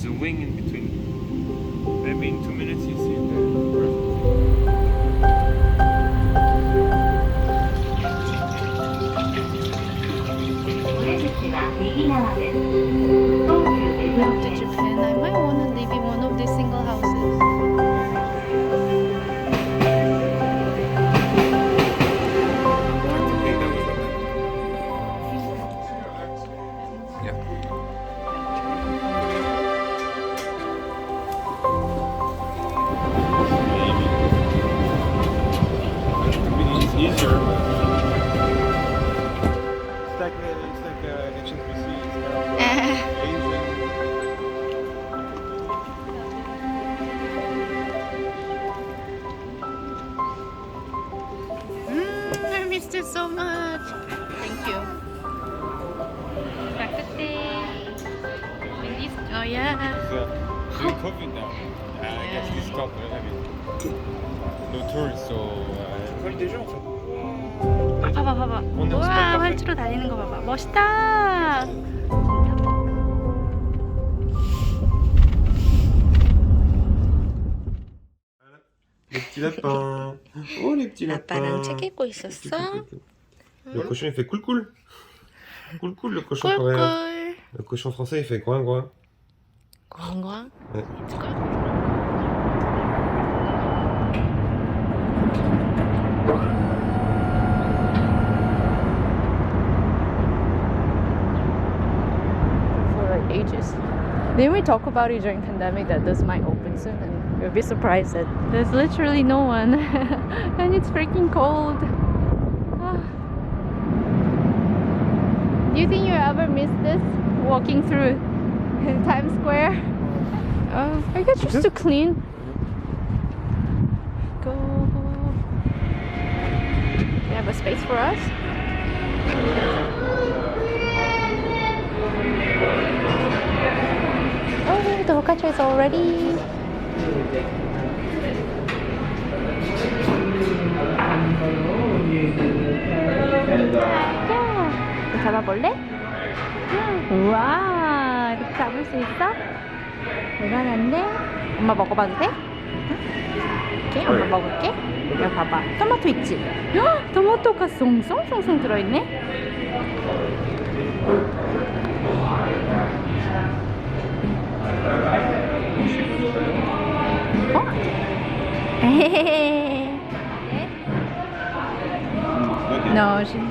There's a wing in between. Maybe in 2 minutes you see the to Japan. I might want to live in one of these single houses. easier. It's like HSBC. I missed it so much. Thank you. Rakuten. Oh yeah. During COVID now, I guess they stopped. I mean, no tourists, so. 봐봐. 우와, 활주로 달리는 거 봐봐. 멋있다. Les petits lapins. Oh les petits lapins. 아빠랑 책 읽고 있었어? Le cochon il fait cool cool. Cool cool le cochon coréen. 꿀꿀. Le cochon français il fait groin groin. 광광. Ouais. For like ages. Didn't we talk about it during pandemic that this might open soon, and you'll be surprised that there's literally no one and it's freaking cold. Ah. Do you think you ever miss this walking through Times Square? I guess just to clean. Go. You have a space for us? Oh, the hokkaido is already. 이거 잡아볼래? 우와, 이렇게 잡을 수 있어? 대단한데? 엄마 먹어봐도 돼? 이렇게 엄마 먹을게. 여기 봐봐, 토마토 있지? 헉, 토마토가 송송송송 들어있네? 어? 에헤헤. No, she... You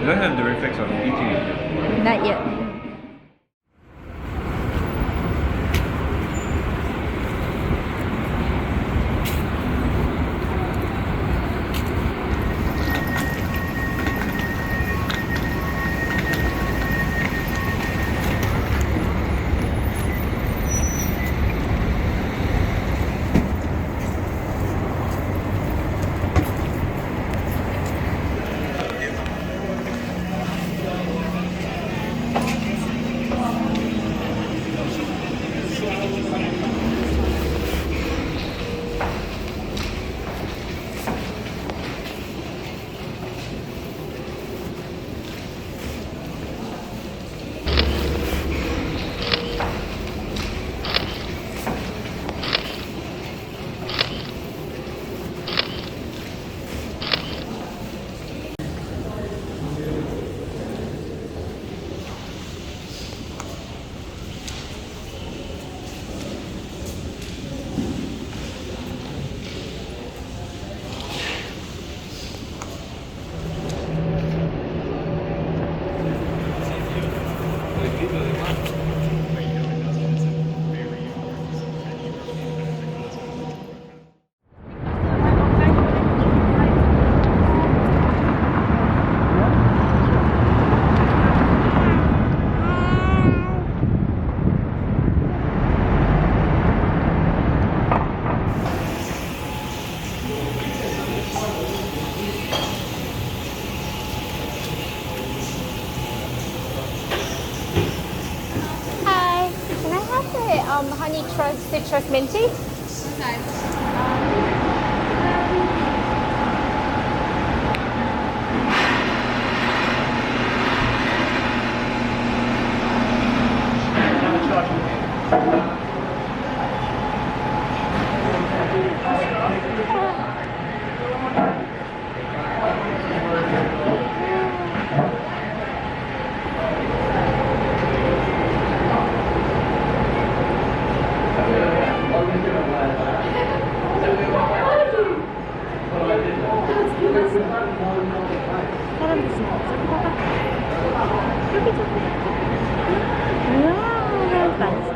don't have the reflex of eating it. not yet. honey citrus minty. 진짜 커. 여기 저기. 우와, 많지.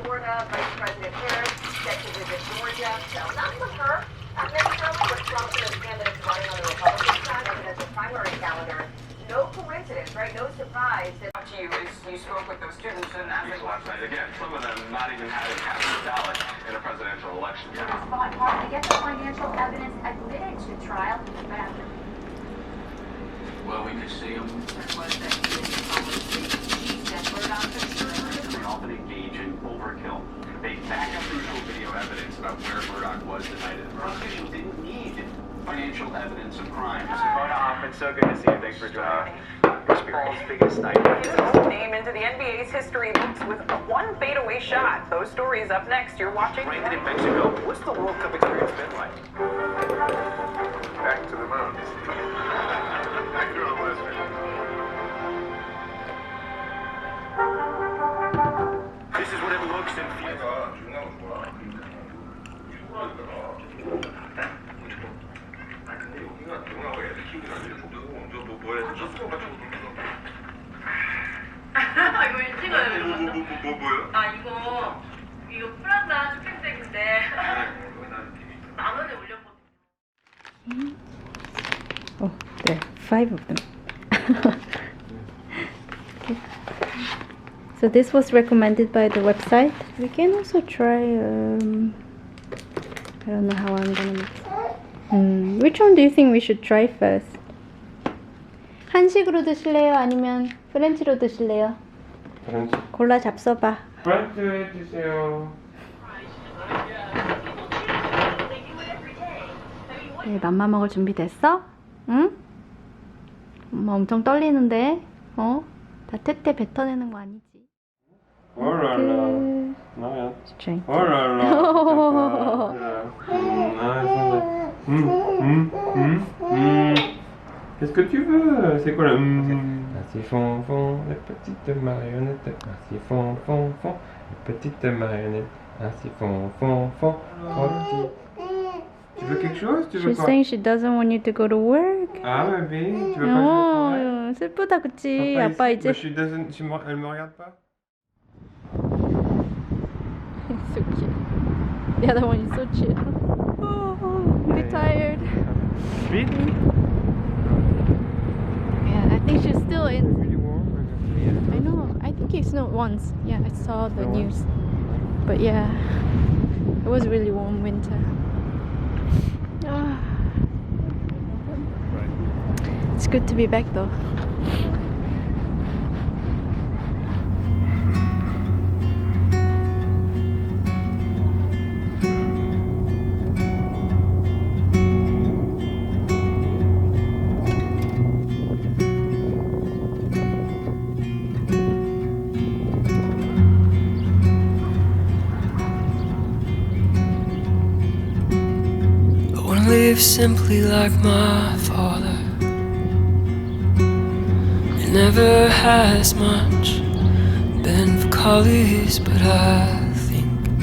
Florida, Vice President Harris set to visit Georgia. No, not with her. Not necessarily with Trump and the candidates running on the Republican side of the primary calendar. No coincidence, right? No surprise that To you is you spoke with those students and as they last night again, some of them not even having cast a ballot in a presidential election. Fought hard to get the financial evidence admitted to trial, but after Well, we could see them. They often engage in overkill. They back up the real video evidence about where Murdoch was the night of the prosecution didn't need financial evidence of crime. Mr. Mona Hoffman, so good to see you. Thanks for joining. Experience biggest night. his own name into the NBA's history books with a one fadeaway shot. Those stories up next. You're watching. Ranked in Mexico, what's the World Cup experience been like? Back to the moon. You're listening. This is what it looks and feels. 이거 찍어요. 뭐야? 아 이거 프라다 쇼핑백인데 만 원에 올렸거든요. Oh, there are 5 of them. Okay. So this was recommended by the website. We can also try. I don't know how I'm gonna mix. Which one do you think we should try first? 한식으로 드실래요? 아니면 프렌치로 드실래요? 프렌치. 골라 잡숴봐. 프렌치 해주세요. 네, 맘마 먹을 준비 됐어? 응? 엄마 엄청 떨리는데? 어? 다 테테 뱉어내는 거 아니지? 오랄라. 나야. Strength. 오랄라. Qu'est-ce que tu veux? C'est quoi le Merci fonfon, les petites marionnettes. Merci fonfon, fon, les petites marionnettes. Merci fonfon, fon, oh petit. Tu veux quelque chose? Tu veux She's quoi? saying she doesn't want you to go to work. Ah bébé, tu veux pas que je travaille? 어, 슬프다 그치? Papa 아빠 ici? 이제 Mais elle me regarde pas? so cute. The other one is so chill. Oh, I'm tired. Vite? Yeah, I think she's still in. Really warm. I know. I think it snowed once. Yeah, I saw the news. But yeah, it was really warm winter. Ah. It's good to be back though. live simply like my father. It never has much been for colors, but I think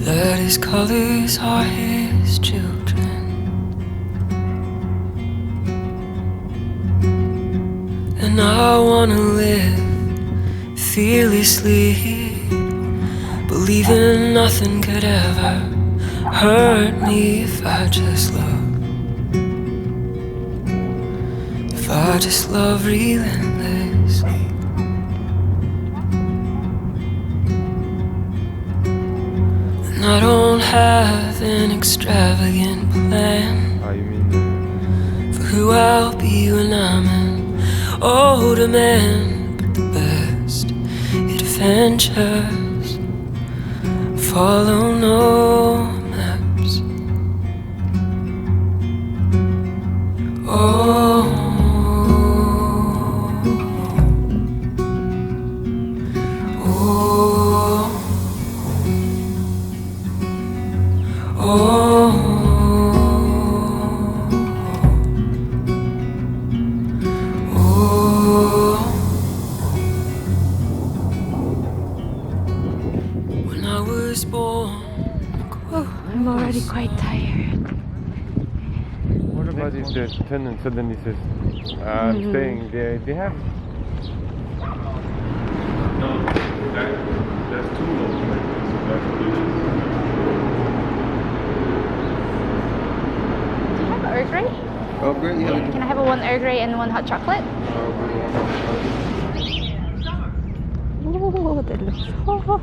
that his colors are his children. And I wanna live fearlessly, believing nothing could ever hurt me if I just love. If I just love relentlessly. And I don't have an extravagant plan Ah, you mean for who I'll be when I'm an older man. But the best adventures follow no maps. Oh, oh, oh, oh. When I was born, Oh, I'm already quite tired. what about if the tenant suddenly says, I'm staying there? They have. No, there's two laws like this. That's what it is. Do you have Earl Grey? Oh, great, yeah. Can I have one Earl Grey and one hot chocolate? Oh, that looks hot.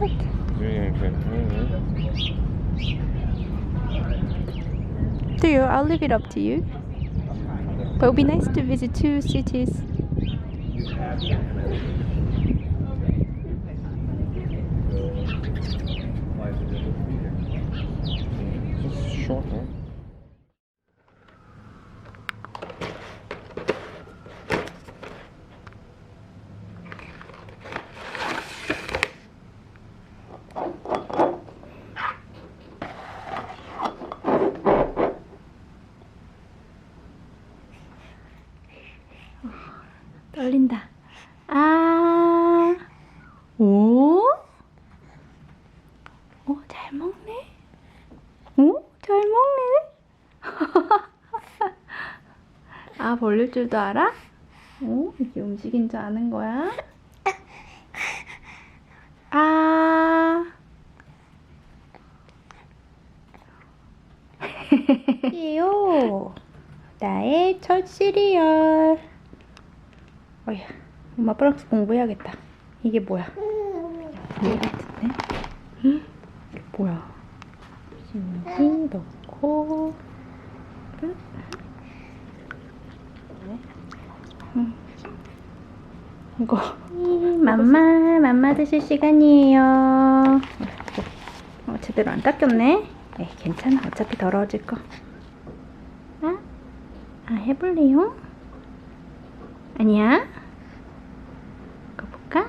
To you, I'll leave it up to you. But it would be nice to visit two cities. It's short, huh? 떨린다. 아, 오, 오, 잘 먹네. 오, 잘 먹네. 아, 벌릴 줄도 알아? 오, 이게 음식인 줄 아는 거야? 아, 이요, 나의 첫 시리얼. 어휴, 엄마 프랑스 공부해야겠다. 이게 뭐야? 이게 같은데? 응? 이게 뭐야? 여기 넣고 끝. 이거 맘마 드실 시간이에요. 제대로 안 닦였네. 에이, 괜찮아. 어차피 더러워질 거. 해볼래요? 아니야? 이거 볼까?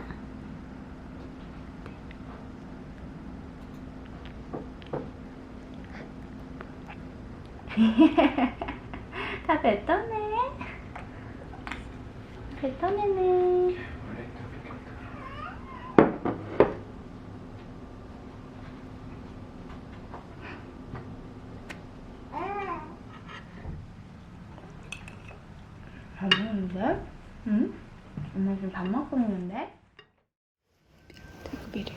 다 뱉어내. 뱉어내네. 잘 먹는데? 응? 엄마 지금 밥 먹고 있는데? 비료.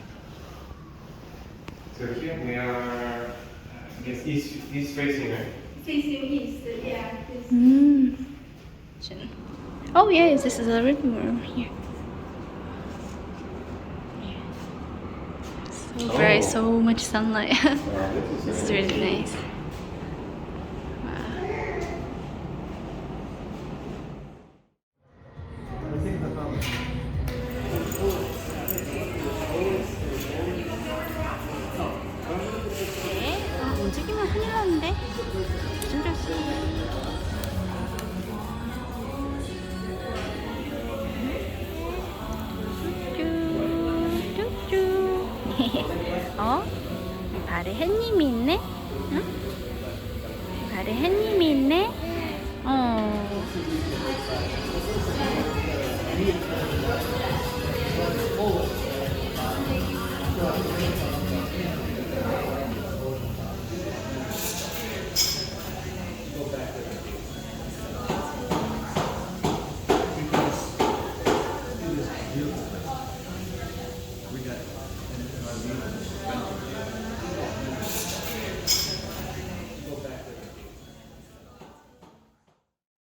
So here we are, I guess east facing, right? Facing east, yeah. Oh yes, this is a living room here. So bright, so much sunlight. It's really nice. 움직이면 큰일 나는데. 조심조심. 쭈쭈쭈. 어? 발에 햇님이 있네? 응? 발에 햇님이 있네?